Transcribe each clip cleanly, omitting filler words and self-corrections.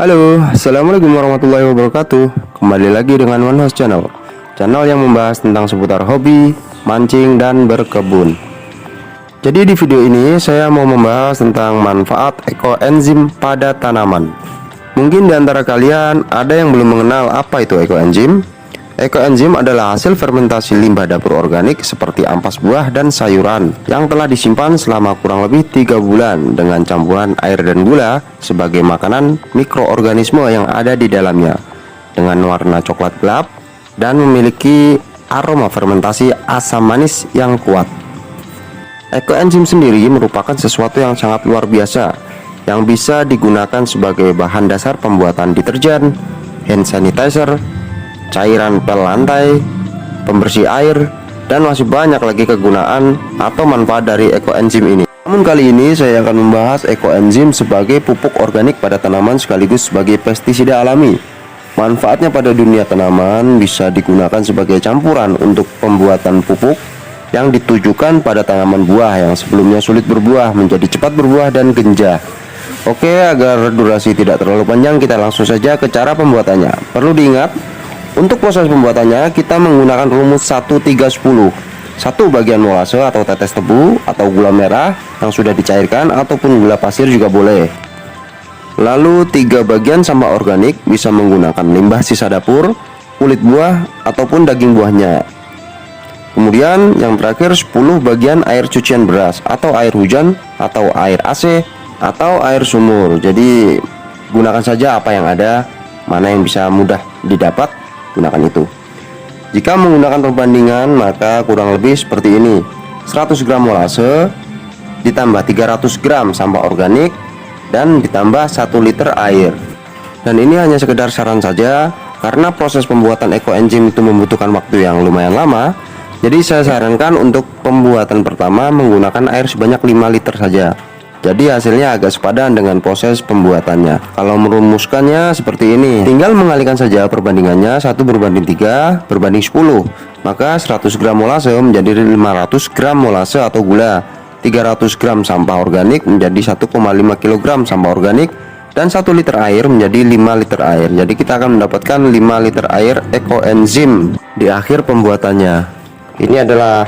Halo, assalamualaikum warahmatullahi wabarakatuh. Kembali lagi dengan One House Channel, channel yang membahas tentang seputar hobi, mancing, dan berkebun. Jadi di video ini saya mau membahas tentang manfaat ekoenzim pada tanaman. Mungkin di antara kalian ada yang belum mengenal apa itu ekoenzim. Ekoenzim adalah hasil fermentasi limbah dapur organik seperti ampas buah dan sayuran yang telah disimpan selama kurang lebih 3 bulan dengan campuran air dan gula sebagai makanan mikroorganisme yang ada di dalamnya dengan warna coklat gelap dan memiliki aroma fermentasi asam manis yang kuat. Ekoenzim sendiri merupakan sesuatu yang sangat luar biasa yang bisa digunakan sebagai bahan dasar pembuatan deterjen, hand sanitizer, cairan pel lantai, pembersih air, dan masih banyak lagi kegunaan atau manfaat dari ekoenzim ini. Namun kali ini saya akan membahas ekoenzim sebagai pupuk organik pada tanaman sekaligus sebagai pestisida alami. Manfaatnya pada dunia tanaman bisa digunakan sebagai campuran untuk pembuatan pupuk yang ditujukan pada tanaman buah yang sebelumnya sulit berbuah menjadi cepat berbuah dan genjah. Oke, agar durasi tidak terlalu panjang, kita langsung saja ke cara pembuatannya. Perlu diingat, untuk proses pembuatannya kita menggunakan rumus 1-3-10. 1 bagian molase atau tetes tebu atau gula merah yang sudah dicairkan ataupun gula pasir juga boleh. Lalu 3 bagian sampah organik, bisa menggunakan limbah sisa dapur, kulit buah ataupun daging buahnya. Kemudian yang terakhir 10 bagian air cucian beras atau air hujan atau air AC atau air sumur. Jadi gunakan saja apa yang ada, mana yang bisa mudah didapat, gunakan itu. Jika menggunakan perbandingan maka kurang lebih seperti ini: 100 gram molase ditambah 300 gram sampah organik dan ditambah 1 liter air. Dan ini hanya sekedar saran saja karena proses pembuatan ekoenzim itu membutuhkan waktu yang lumayan lama. Jadi saya sarankan untuk pembuatan pertama menggunakan air sebanyak 5 liter saja. Jadi hasilnya agak sepadan dengan proses pembuatannya. Kalau merumuskannya seperti ini, tinggal mengalihkan saja perbandingannya 1:3:10. Maka 100 gram molase menjadi 500 gram molase atau gula, 300 gram sampah organik menjadi 1,5 kg sampah organik, dan 1 liter air menjadi 5 liter air. Jadi kita akan mendapatkan 5 liter air ekoenzim di akhir pembuatannya. Ini adalah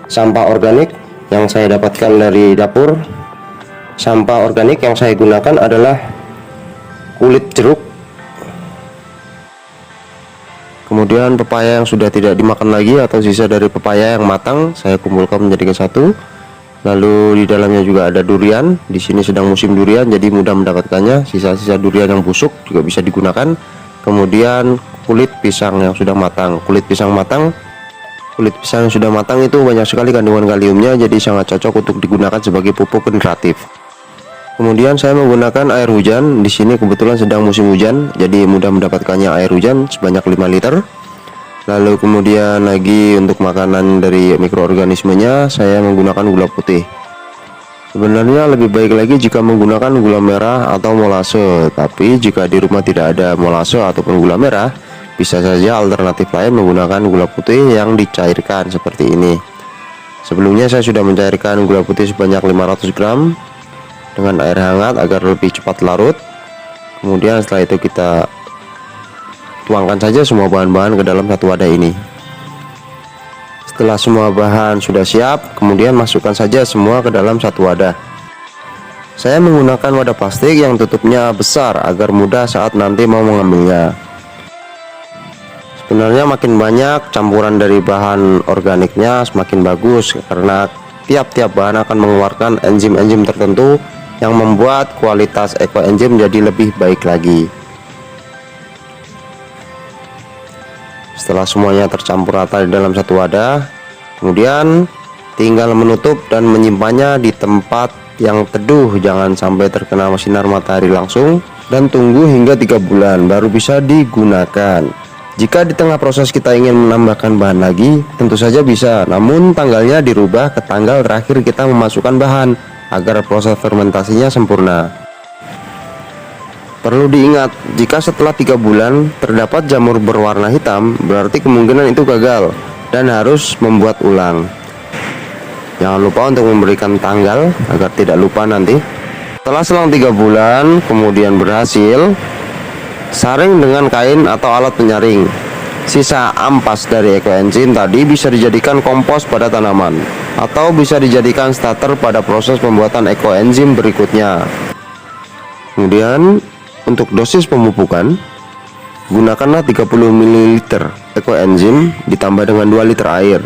sampah organik yang saya dapatkan dari dapur. Sampah organik yang saya gunakan adalah kulit jeruk, kemudian pepaya yang sudah tidak dimakan lagi atau sisa dari pepaya yang matang saya kumpulkan menjadi satu. Lalu di dalamnya juga ada durian. Di sini sedang musim durian jadi mudah mendapatkannya. Sisa-sisa durian yang busuk juga bisa digunakan. Kemudian kulit pisang yang sudah matang. Kulit pisang yang sudah matang itu banyak sekali kandungan kaliumnya, jadi sangat cocok untuk digunakan sebagai pupuk generatif. Kemudian saya menggunakan air hujan. Di sini kebetulan sedang musim hujan, jadi mudah mendapatkannya air hujan sebanyak 5 liter. Lalu kemudian lagi untuk makanan dari mikroorganismenya saya menggunakan gula putih. Sebenarnya lebih baik lagi jika menggunakan gula merah atau molase, tapi jika di rumah tidak ada molase ataupun gula merah, bisa saja alternatif lain menggunakan gula putih yang dicairkan seperti ini. Sebelumnya saya sudah mencairkan gula putih sebanyak 500 gram dengan air hangat agar lebih cepat larut. Kemudian setelah itu kita tuangkan saja semua bahan-bahan ke dalam satu wadah ini. Setelah semua bahan sudah siap, kemudian masukkan saja semua ke dalam satu wadah. Saya menggunakan wadah plastik yang tutupnya besar agar mudah saat nanti mau mengambilnya. Sebenarnya makin banyak campuran dari bahan organiknya semakin bagus, karena tiap-tiap bahan akan mengeluarkan enzim-enzim tertentu yang membuat kualitas ekoenzim jadi lebih baik lagi. Setelah semuanya tercampur rata di dalam satu wadah, kemudian tinggal menutup dan menyimpannya di tempat yang teduh, jangan sampai terkena sinar matahari langsung, dan tunggu hingga 3 bulan baru bisa digunakan. Jika di tengah proses kita ingin menambahkan bahan lagi, tentu saja bisa, namun tanggalnya dirubah ke tanggal terakhir kita memasukkan bahan agar proses fermentasinya sempurna. Perlu diingat, jika setelah 3 bulan terdapat jamur berwarna hitam, berarti kemungkinan itu gagal dan harus membuat ulang. Jangan lupa untuk memberikan tanggal agar tidak lupa nanti. Setelah selang 3 bulan kemudian berhasil, Saring dengan kain atau alat penyaring. Sisa ampas dari ekoenzim tadi bisa dijadikan kompos pada tanaman atau bisa dijadikan starter pada proses pembuatan ekoenzim berikutnya. Kemudian untuk dosis pemupukan, gunakanlah 30 ml ekoenzim ditambah dengan 2 liter air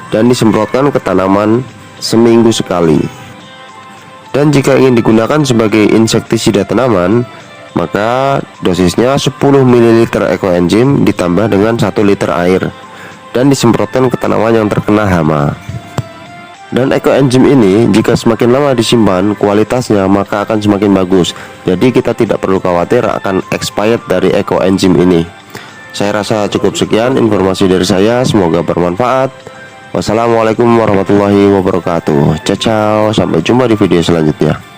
dan disemprotkan ke tanaman seminggu sekali. Dan jika ingin digunakan sebagai insektisida tanaman, maka dosisnya 10 ml ekoenzim ditambah dengan 1 liter air dan disemprotkan ke tanaman yang terkena hama. Dan ekoenzim ini jika semakin lama disimpan kualitasnya maka akan semakin bagus. Jadi kita tidak perlu khawatir akan expired dari ekoenzim ini. Saya rasa cukup sekian informasi dari saya, semoga bermanfaat. Wassalamualaikum warahmatullahi wabarakatuh. Ciao, sampai jumpa di video selanjutnya.